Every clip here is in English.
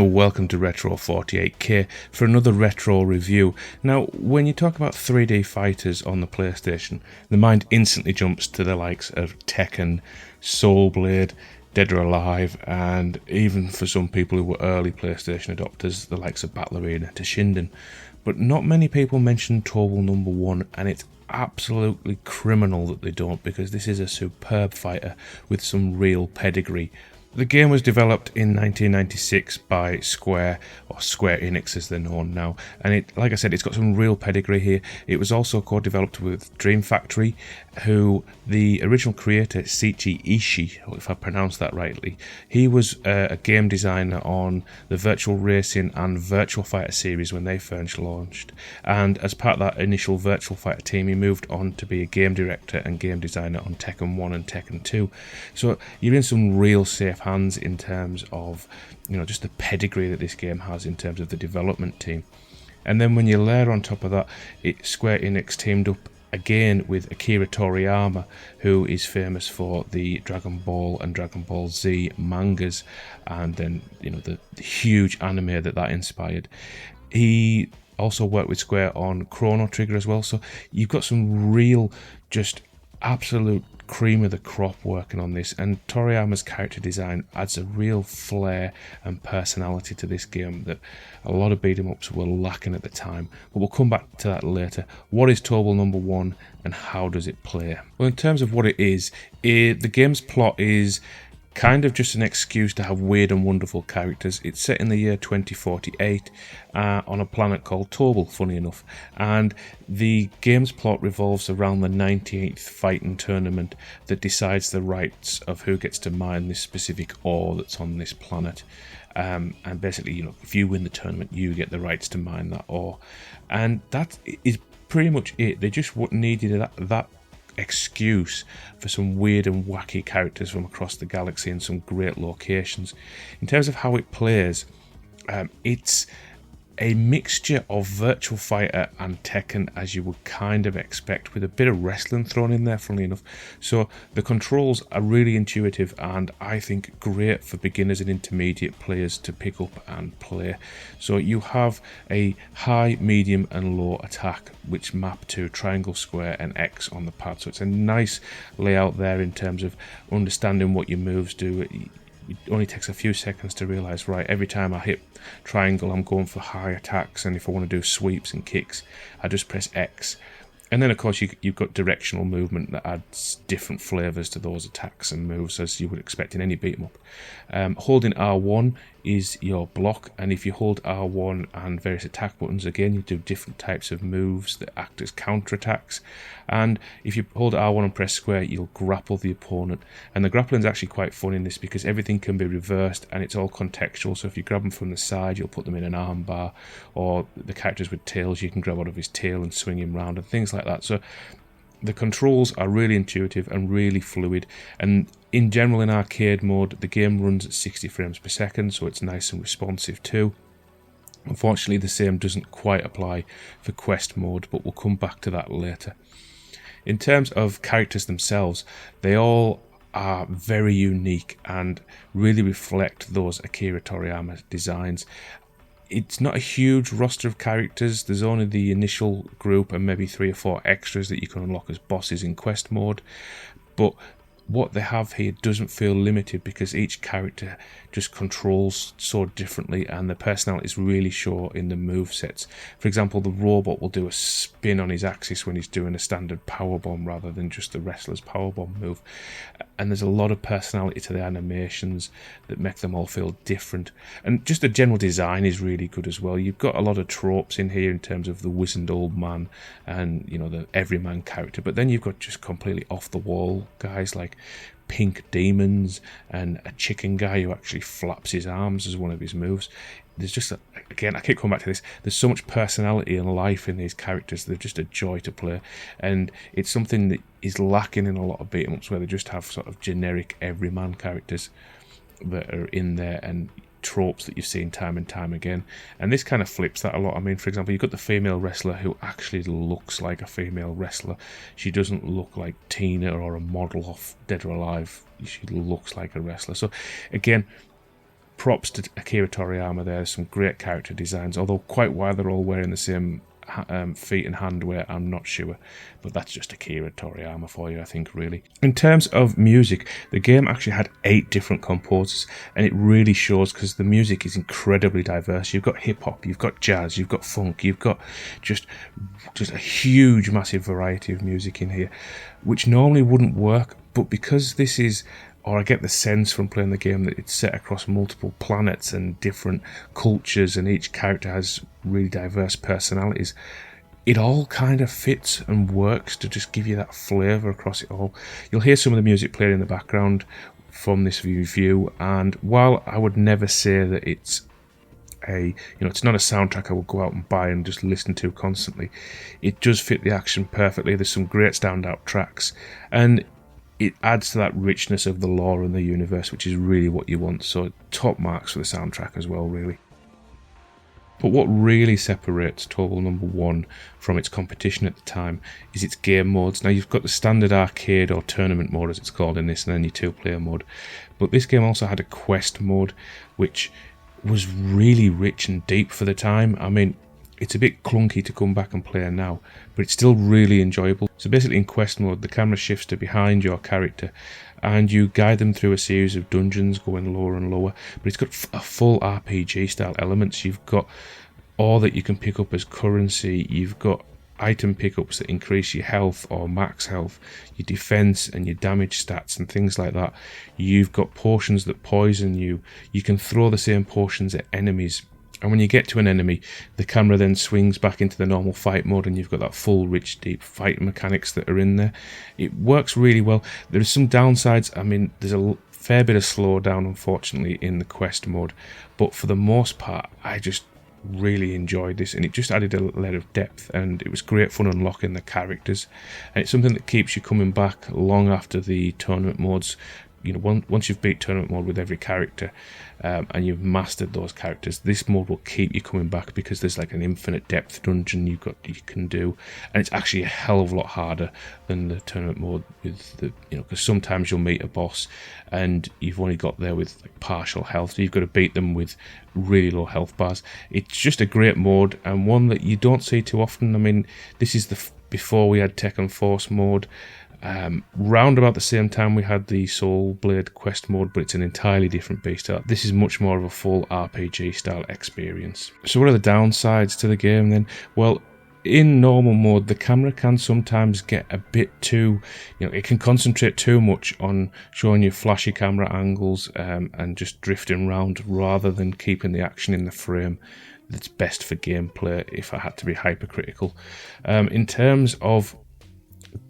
and welcome to Retro 48K for another retro review. Now, when you talk about 3D fighters on the PlayStation, the mind instantly jumps to the likes of Tekken, Soul Blade, Dead or Alive, and even for some people who were early PlayStation adopters, the likes of Battle Arena to Shinden. But not many people mention Tobal No1, and it's absolutely criminal that they don't, because this is a superb fighter with some real pedigree. The game was developed in 1996 by Square, or Square Enix as they're known now, and it, like I said, it's got some real pedigree here. It was also co-developed with Dream Factory, who the original creator, Seiichi Ishii, if I pronounced that rightly, he was a game designer on the Virtual Racing and Virtual Fighter series when they first launched, and as part of that initial Virtual Fighter team, he moved on to be a game director and game designer on Tekken 1 and Tekken 2. So you're in some real safe hands in terms of, you know, just the pedigree that this game has in terms of the development team. And then when you layer on top of that, Square Enix teamed up again with Akira Toriyama, who is famous for the Dragon Ball and Dragon Ball Z mangas, and then, you know, the huge anime that inspired. He also worked with Square on Chrono Trigger as well, so you've got some real, just absolute cream of the crop working on this, and Toriyama's character design adds a real flair and personality to this game that a lot of beat-em-ups were lacking at the time. But we'll come back to that later. What is Tobal No1 and how does it play? Well, in terms of what it is, the game's plot is kind of just an excuse to have weird and wonderful characters. It's set in the year 2048 on a planet called Tobal, funny enough, and the game's plot revolves around the 98th fighting tournament that decides the rights of who gets to mine this specific ore that's on this planet. And basically, you know, if you win the tournament, you get the rights to mine that ore, and that is pretty much it. They just needed that excuse for some weird and wacky characters from across the galaxy and some great locations. In terms of how it plays, it's a mixture of Virtual Fighter and Tekken, as you would kind of expect, with a bit of wrestling thrown in there, funnily enough. So the controls are really intuitive and I think great for beginners and intermediate players to pick up and play. So you have a high, medium and low attack which map to triangle, square and X on the pad. So it's a nice layout there in terms of understanding what your moves do. It only takes a few seconds to realise, right, every time I hit triangle I'm going for high attacks, and if I want to do sweeps and kicks I just press X. And then of course you've got directional movement that adds different flavours to those attacks and moves, as you would expect in any beat 'em up. Holding R1 is your block, and if you hold R1 and various attack buttons, again you do different types of moves that act as counter attacks. And if you hold R1 and press square, you'll grapple the opponent, and the grappling is actually quite fun in this because everything can be reversed and it's all contextual. So if you grab them from the side, you'll put them in an arm bar, or the characters with tails, you can grab out of his tail and swing him round and things like that. So the controls are really intuitive and really fluid, and in general in arcade mode the game runs at 60 frames per second, so it's nice and responsive too. Unfortunately the same doesn't quite apply for quest mode, but we'll come back to that later. In terms of characters themselves, they all are very unique and really reflect those Akira Toriyama designs. It's not a huge roster of characters. There's only the initial group and maybe 3 or 4 extras that you can unlock as bosses in quest mode, but what they have here doesn't feel limited because each character just controls so differently and the personalities really show in the movesets. For example, the robot will do a spin on his axis when he's doing a standard powerbomb rather than just the wrestler's powerbomb move. And there's a lot of personality to the animations that make them all feel different. And just the general design is really good as well. You've got a lot of tropes in here in terms of the wizened old man and, you know, the everyman character, but then you've got just completely off the wall guys like pink demons and a chicken guy who actually flaps his arms as one of his moves. There's just, again, I keep coming back to this, there's so much personality and life in these characters. They're just a joy to play, and it's something that is lacking in a lot of beat-em-ups where they just have sort of generic everyman characters that are in there and tropes that you've seen time and time again. And this kind of flips that a lot. I mean, for example, you've got the female wrestler who actually looks like a female wrestler. She doesn't look like Tina or a model off Dead or Alive. She looks like a wrestler. So again, props to Akira Toriyama there. Some great character designs, although quite why they're all wearing the same feet and hand wear, I'm not sure, but that's just Akira Toriyama for you, I think, really. In terms of music, the game actually had 8 different composers, and it really shows because the music is incredibly diverse. You've got hip-hop, you've got jazz, you've got funk, you've got just a huge, massive variety of music in here, which normally wouldn't work, but because this is, or I get the sense from playing the game that it's set across multiple planets and different cultures, and each character has really diverse personalities, it all kind of fits and works to just give you that flavour across it all. You'll hear some of the music playing in the background from this review, and while I would never say that it's it's not a soundtrack I would go out and buy and just listen to constantly, it does fit the action perfectly. There's some great standout tracks, and it adds to that richness of the lore and the universe, which is really what you want. So top marks for the soundtrack as well, really. But what really separates Tobal No1 from its competition at the time is its game modes. Now, you've got the standard arcade or tournament mode, as it's called in this, and then your 2-player mode. But this game also had a quest mode, which was really rich and deep for the time. I mean, it's a bit clunky to come back and play now, but it's still really enjoyable. So basically in quest mode, the camera shifts to behind your character and you guide them through a series of dungeons going lower and lower, but it's got a full RPG style elements. You've got all that you can pick up as currency, you've got item pickups that increase your health or max health, your defense and your damage stats and things like that. You've got potions that poison you. You can throw the same potions at enemies. And when you get to an enemy, the camera then swings back into the normal fight mode and you've got that full, rich, deep fight mechanics that are in there. It works really well. There are some downsides. I mean, there's a fair bit of slowdown, unfortunately, in the quest mode. But for the most part, I just really enjoyed this, and it just added a layer of depth, and it was great fun unlocking the characters. And it's something that keeps you coming back long after the tournament modes. You know, once you've beat tournament mode with every character and you've mastered those characters, this mode will keep you coming back because there's like an infinite depth dungeon you can do, and it's actually a hell of a lot harder than the tournament mode with the, because sometimes you'll meet a boss and you've only got there with like partial health, so you've got to beat them with really low health bars. It's just a great mode and one that you don't see too often. I mean, this is before we had Tekken Force mode. Round about the same time we had the Soul Blade quest mode, but it's an entirely different beast. This is much more of a full RPG style experience. So what are the downsides to the game then? Well, in normal mode, the camera can sometimes get a bit too, it can concentrate too much on showing you flashy camera angles and just drifting around rather than keeping the action in the frame that's best for gameplay, if I had to be hypercritical. In terms of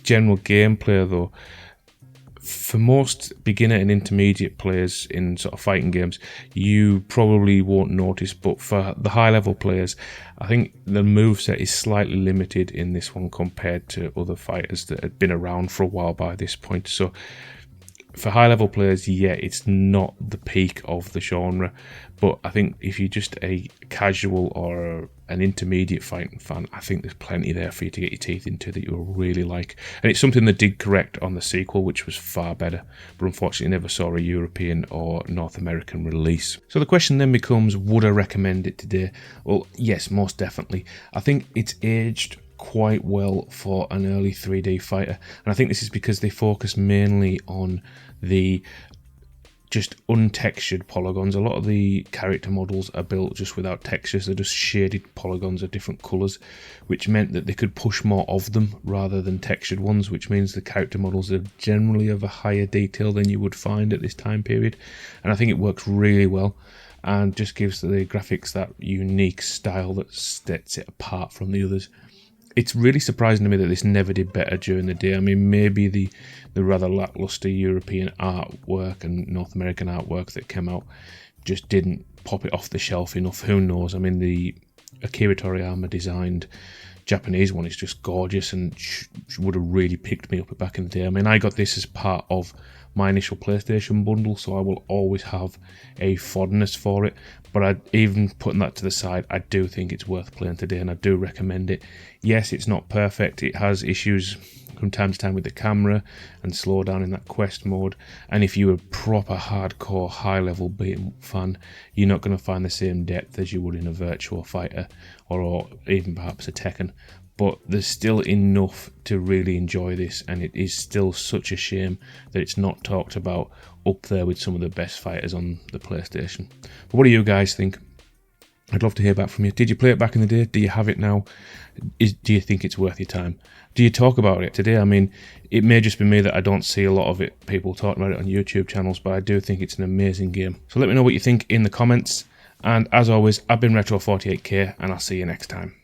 general gameplay though, for most beginner and intermediate players in sort of fighting games, you probably won't notice, but for the high level players, I think the moveset is slightly limited in this one compared to other fighters that had been around for a while by this point. So for high level players, yeah, it's not the peak of the genre, but I think if you're just a casual or an intermediate fighting fan, I think there's plenty there for you to get your teeth into that you'll really like. And it's something they did correct on the sequel, which was far better, but unfortunately never saw a European or North American release. So the question then becomes, would I recommend it today? Well, yes, most definitely. I think it's aged quite well for an early 3D fighter, and I think this is because they focus mainly on the just untextured polygons. A lot of the character models are built just without textures, they're just shaded polygons of different colours, which meant that they could push more of them rather than textured ones, which means the character models are generally of a higher detail than you would find at this time period, and I think it works really well and just gives the graphics that unique style that sets it apart from the others. It's really surprising to me that this never did better during the day. I mean, maybe the rather lackluster European artwork and North American artwork that came out just didn't pop it off the shelf enough. Who knows? I mean, the Akira Toriyama designed Japanese one is just gorgeous and would have really picked me up back in the day. I mean, I got this as part of my initial PlayStation bundle, so I will always have a fondness for it. But even putting that to the side, I do think it's worth playing today, and I do recommend it. Yes, it's not perfect. It has issues from time to time with the camera and slow down in that quest mode, and if you're a proper hardcore high level beat-em-up fan, you're not going to find the same depth as you would in a Virtua Fighter or even perhaps a Tekken. But there's still enough to really enjoy this, and it is still such a shame that it's not talked about up there with some of the best fighters on the PlayStation. But what do you guys think? I'd love to hear back from you. Did you play it back in the day? Do you have it now? Do you think it's worth your time? Do you talk about it today? I mean, it may just be me that I don't see a lot of it, people talking about it on YouTube channels, but I do think it's an amazing game. So let me know what you think in the comments. And as always, I've been Retro48K, and I'll see you next time.